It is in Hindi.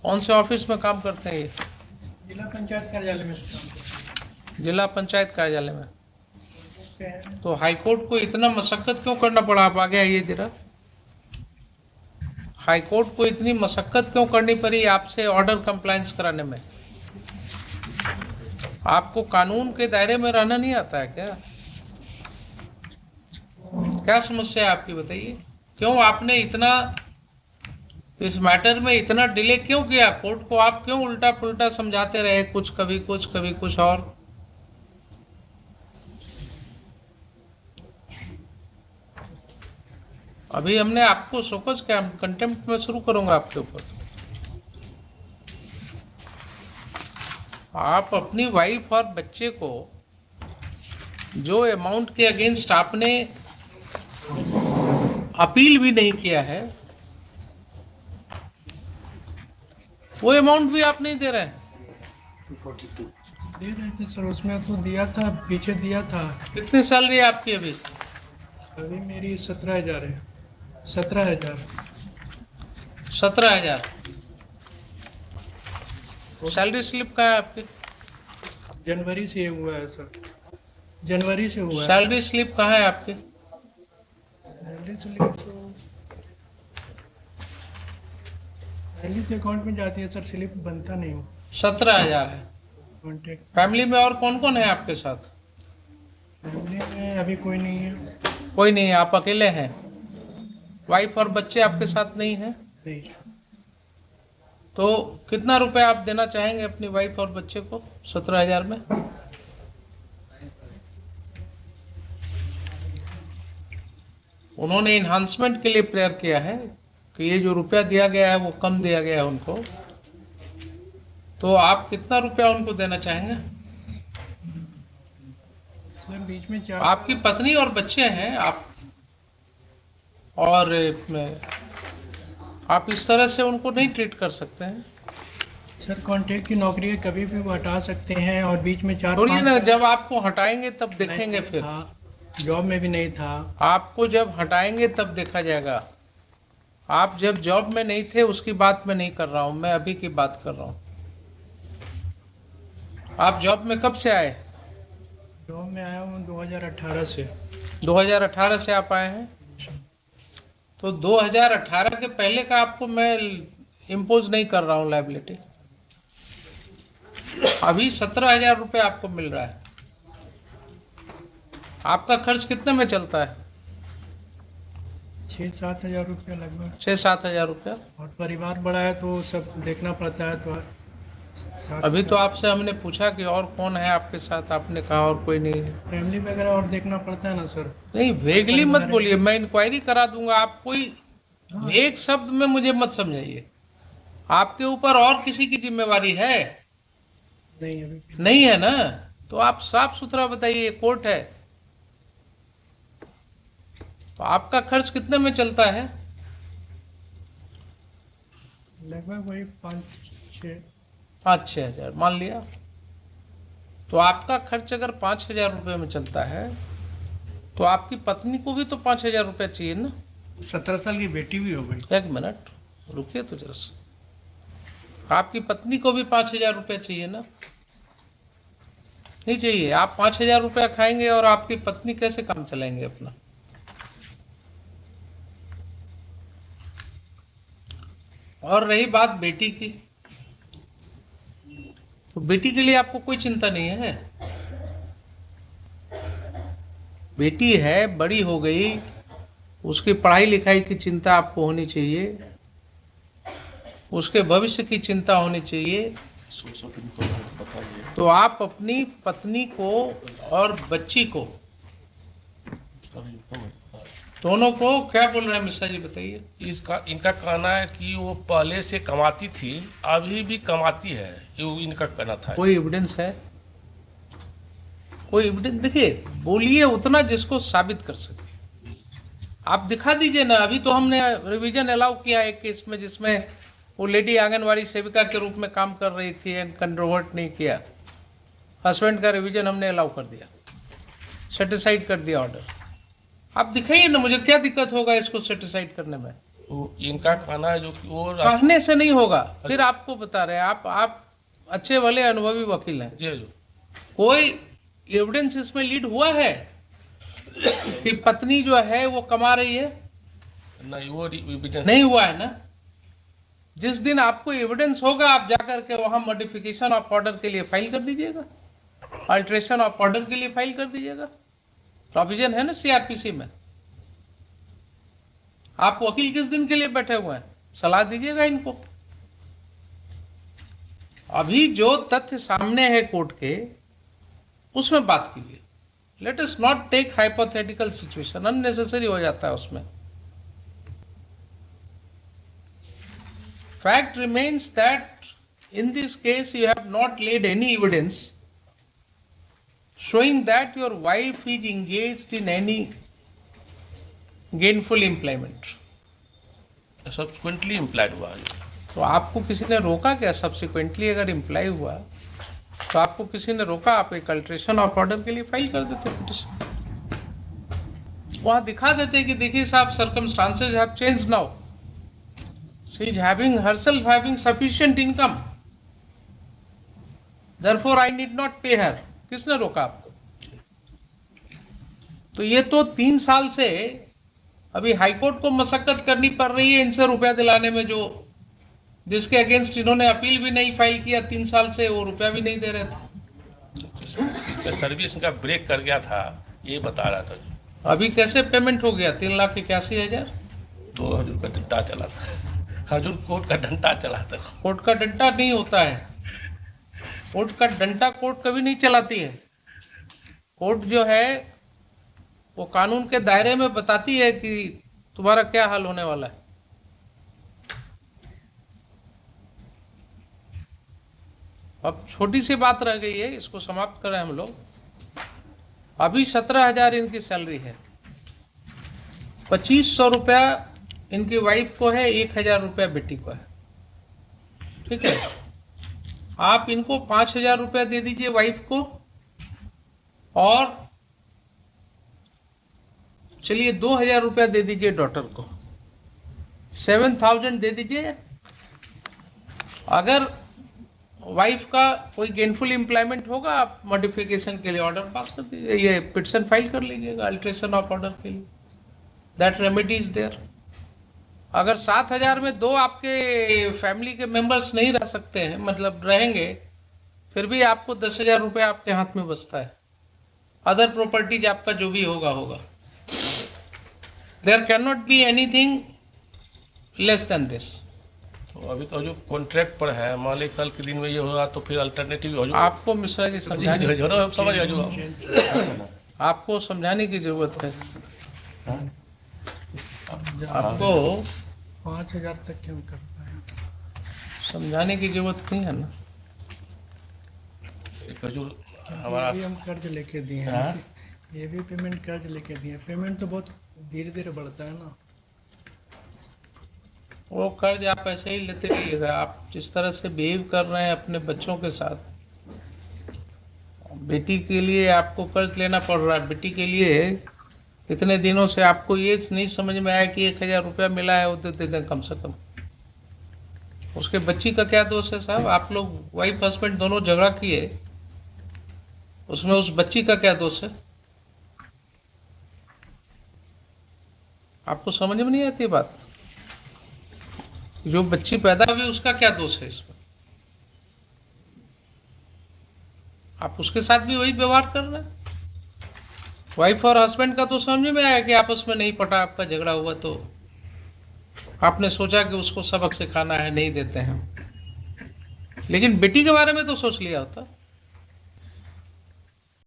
कौन से ऑफिस में काम करते हैं ये? जिला पंचायत कार्यालय में काम करते हैं। जिला पंचायत कार्यालय में। देखते हैं। तो हाईकोर्ट को इतना मशक्कत क्यों करना पड़ा? आप आगे आइए जरा। हाईकोर्ट को इतनी मशक्कत क्यों करनी पड़ी आपसे ऑर्डर कंप्लायंस कराने में? आपको कानून के दायरे में रहना नहीं आता है क्या? क्या समस्या है आपकी, बताइए। क्यों आपने इतना इस मैटर में इतना डिले क्यों किया? कोर्ट को आप क्यों उल्टा पुल्टा समझाते रहे, कुछ कभी कुछ कभी कुछ और? अभी हमने आपको शोकज क्या कंटेम्प्ट में शुरू करूंगा आपके ऊपर। आप अपनी वाइफ और बच्चे को जो अमाउंट के अगेंस्ट आपने अपील भी नहीं किया है, वो अमाउंट भी आप नहीं दे रहे हैं। दे रहे थे सर, उसमें तो दिया था, पीछे दिया था। कितनी सैलरी है आपकी अभी? अभी मेरी 17,000 है। 17,000। 17,000। सैलरी स्लिप कहाँ है आपकी? जनवरी से हुआ है सर, जनवरी से हुआ है। सैलरी स्लिप कहाँ है आपकी? सैलरी स्लिप तो सैलरी तो अकाउंट में जाती है सर, स्लिप बनता नहीं हो। 17,000 है। कॉन्टेक्ट फैमिली में और कौन कौन है आपके साथ? फैमिली में अभी कोई नहीं है। कोई नहीं है, आप अकेले हैं। वाइफ और बच्चे आपके साथ नहीं हैं? नहीं। तो कितना रुपए आप देना चाहेंगे अपनी वाइफ और बच्चे को 17,000 में? उन्होंने इन्हांसमेंट के लिए प्रेयर किया है कि ये जो रुपया दिया गया है वो कम दिया गया है उनको, तो आप कितना रुपया उनको देना चाहेंगे? सर बीच में आपकी पत्नी और बच्चे हैं आप, और आप इस तरह से उनको नहीं ट्रीट कर सकते हैं। सर कॉन्ट्रैक्ट की नौकरी है, कभी भी वो हटा सकते हैं, और बीच में थोड़ी ना, जब आपको हटाएंगे तब देखेंगे फिर। जॉब में भी नहीं था। आपको जब हटाएंगे तब देखा जाएगा। आप जब जॉब में नहीं थे उसकी बात मैं नहीं कर रहा हूं, मैं अभी की बात कर रहा हूं। आप जॉब में कब से आए? जॉब में आया हूँ 2018 से। 2018 से आप आए हैं? तो 2018 के पहले का आपको मैं इम्पोज नहीं कर रहा हूं लायबिलिटी। अभी 17,000 रुपये आपको मिल रहा है। आपका खर्च कितने में चलता है? 6-7 हज़ार रुपया लगभग। 6-7 हजार रुपया। और परिवार बड़ा है तो सब देखना पड़ता है, तो अभी तो आपसे हमने पूछा कि और कौन है आपके साथ, आपने कहा और कोई नहीं है। फैमिली वगैरह और देखना पड़ता है ना सर। नहीं, वेगली मत बोलिए, मैं इंक्वायरी करा दूंगा। आप कोई एक शब्द में मुझे मत समझाइए। आपके ऊपर और किसी की जिम्मेवारी है? नहीं, अभी नहीं है ना? तो आप साफ सुथरा बताइए, कोर्ट है। तो आपका खर्च कितने में चलता है? लगभग वही 5-6 हजार मान लिया। तो आपका खर्च अगर 5,000 रुपये में चलता है तो आपकी पत्नी को भी तो 5,000 रुपया चाहिए ना? 17 साल की बेटी भी हो गई। एक मिनट रुकिए तो जरा सा। आपकी पत्नी को भी 5,000 रुपया चाहिए ना? नहीं चाहिए? आप 5,000 रुपया खाएंगे और आपकी पत्नी कैसे काम चलाएंगे अपना? और रही बात बेटी की, तो बेटी के लिए आपको कोई चिंता नहीं है? बेटी है, बड़ी हो गई, उसकी पढ़ाई लिखाई की चिंता आपको होनी चाहिए, उसके भविष्य की चिंता होनी चाहिए। तो आप अपनी पत्नी को और बच्ची को, दोनों को क्या बोल रहे हैं मिश्रा जी, बताइए। इनका कहना है कि वो पहले से कमाती थी, अभी भी कमाती है, ये इनका कहना था। कोई एविडेंस है? कोई एविडेंस? देखिए, बोलिए उतना जिसको साबित कर सके। आप दिखा दीजिए ना। अभी तो हमने रिवीजन अलाउ किया एक केस में, जिसमें वो लेडी आंगनवाड़ी सेविका के रूप में काम कर रही थी एंड कंट्रोवर्ट नहीं किया। हस्बैंड का रिवीजन हमने अलाउ कर दिया, सेटिसाइड कर दिया ऑर्डर। आप दिखाइए ना मुझे, क्या दिक्कत होगा इसको सेटिसाइड करने में? तो इनका कहना है जो कि वो कहने से नहीं होगा, फिर आपको बता रहे हैं, आप अच्छे वाले अनुभवी वकील हैं, जी जी कोई एविडेंस इसमें लीड हुआ है कि पत्नी जो है वो कमा रही है? नहीं, वो evidence- नहीं हुआ है ना। जिस दिन आपको एविडेंस होगा आप जाकर के वहां मॉडिफिकेशन ऑफ ऑर्डर के लिए फाइल कर दीजिएगा, अल्ट्रेशन ऑफ ऑर्डर के लिए फाइल कर दीजिएगा, प्रोविजन है ना सीआरपीसी में। आप वकील किस दिन के लिए बैठे हुए हैं, सलाह दीजिएगा इनको। अभी जो तथ्य सामने है कोर्ट के, उसमें बात कीजिए। Let us not take hypothetical situation, unnecessary हो जाता है उसमें। Fact remains that in this case you have not laid any evidence showing that your wife is engaged in any gainful employment. Subsequently implied हुआ है। तो आपको किसी ने रोका क्या? सब्सिक्वेंटली अगर इम्प्लाई हुआ तो आपको किसी ने रोका? आप एक अल्ट्रेशन ऑफ ऑर्डर के लिए फाइल कर देते पिटीशन, वहां दिखा देते कि देखिए साहब, circumstances have changed now, she is herself having sufficient income, therefore I need not pay her. किसने रोका आपको? तो ये तो 3 साल से अभी हाईकोर्ट को मशक्कत करनी पड़ रही है इनसे रुपया दिलाने में, जो जिसके अगेंस्ट इन्होंने अपील भी नहीं फाइल किया 3 साल से, वो रुपया भी नहीं दे रहे थे। सर्विस का ब्रेक कर गया था, ये बता रहा था। अभी कैसे पेमेंट हो गया? 3,81,000। तो हजूर का डंडा चला था, हजूर कोर्ट का डंडा चला था। कोर्ट का डंडा नहीं होता है, कोर्ट का डंडा कोर्ट कभी नहीं चलाती है। कोर्ट जो है वो कानून के दायरे में बताती है कि तुम्हारा क्या हाल होने वाला है। अब छोटी सी बात रह गई है, इसको समाप्त करें हम लोग। अभी 17,000 इनकी सैलरी है, 2,500 रुपया इनकी वाइफ को है, 1,000 रुपया बेटी को है, ठीक है। आप इनको 5,000 रुपया दे दीजिए वाइफ को, और चलिए 2,000 रुपया दे दीजिए डॉटर को, 7,000 दे दीजिए। अगर वाइफ का कोई गेनफुल एम्प्लॉयमेंट होगा, आप मॉडिफिकेशन के लिए ऑर्डर पास कर दीजिए, ये पिटीशन फाइल कर लीजिएगा अल्ट्रेशन ऑफ ऑर्डर के लिए, दैट रेमेडी इज देयर। अगर 7,000 में 2 आपके फैमिली के मेंबर्स नहीं रह सकते हैं, मतलब रहेंगे, फिर भी आपको 10,000 रुपये आपके हाथ में बचता है। अदर प्रॉपर्टीज आपका जो भी होगा होगा। There can not be anything less than this. तो अभी तो जो कॉन्ट्रैक्ट पर है, मान ली कल के दिन में ये होगा तो फिर अल्टरनेटिव हो आपको मिश्रा जी समझाने, समझ हजूर, आपको समझाने की जरूरत है। आपको 5,000 तक क्यों कर पाए? समझाने की जरूरत नहीं है ना। हजूर हमारा ये भी हम कर्ज लेके दिए हैं, ये भी पेमेंट कर्ज लेके दिए हैं। पेमेंट तो बहुत धीरे धीरे बढ़ता है ना। वो कर्ज आप ऐसे ही लेते रहिएगा। आप जिस तरह से बिहेव कर रहे हैं अपने बच्चों के साथ, बेटी के लिए आपको कर्ज लेना पड़ रहा है। बेटी के लिए इतने दिनों से आपको ये नहीं समझ में आया कि 1,000 रुपया मिला है, वो दे दें कम से कम। उसके बच्ची का क्या दोष है साहब? आप लोग वाइफ हस्बैंड दोनों झगड़ा किए, उसमें उस बच्ची का क्या दोष है? आपको समझ में नहीं आती बात? जो बच्ची पैदा हुई उसका क्या दोष है इसमें? आप उसके साथ भी वही व्यवहार कर रहे हैं। वाइफ और हस्बैंड का तो समझ में आया कि आपस में नहीं पटा, आपका झगड़ा हुआ, तो आपने सोचा कि उसको सबक सिखाना है, नहीं देते हैं। लेकिन बेटी के बारे में तो सोच लिया होता।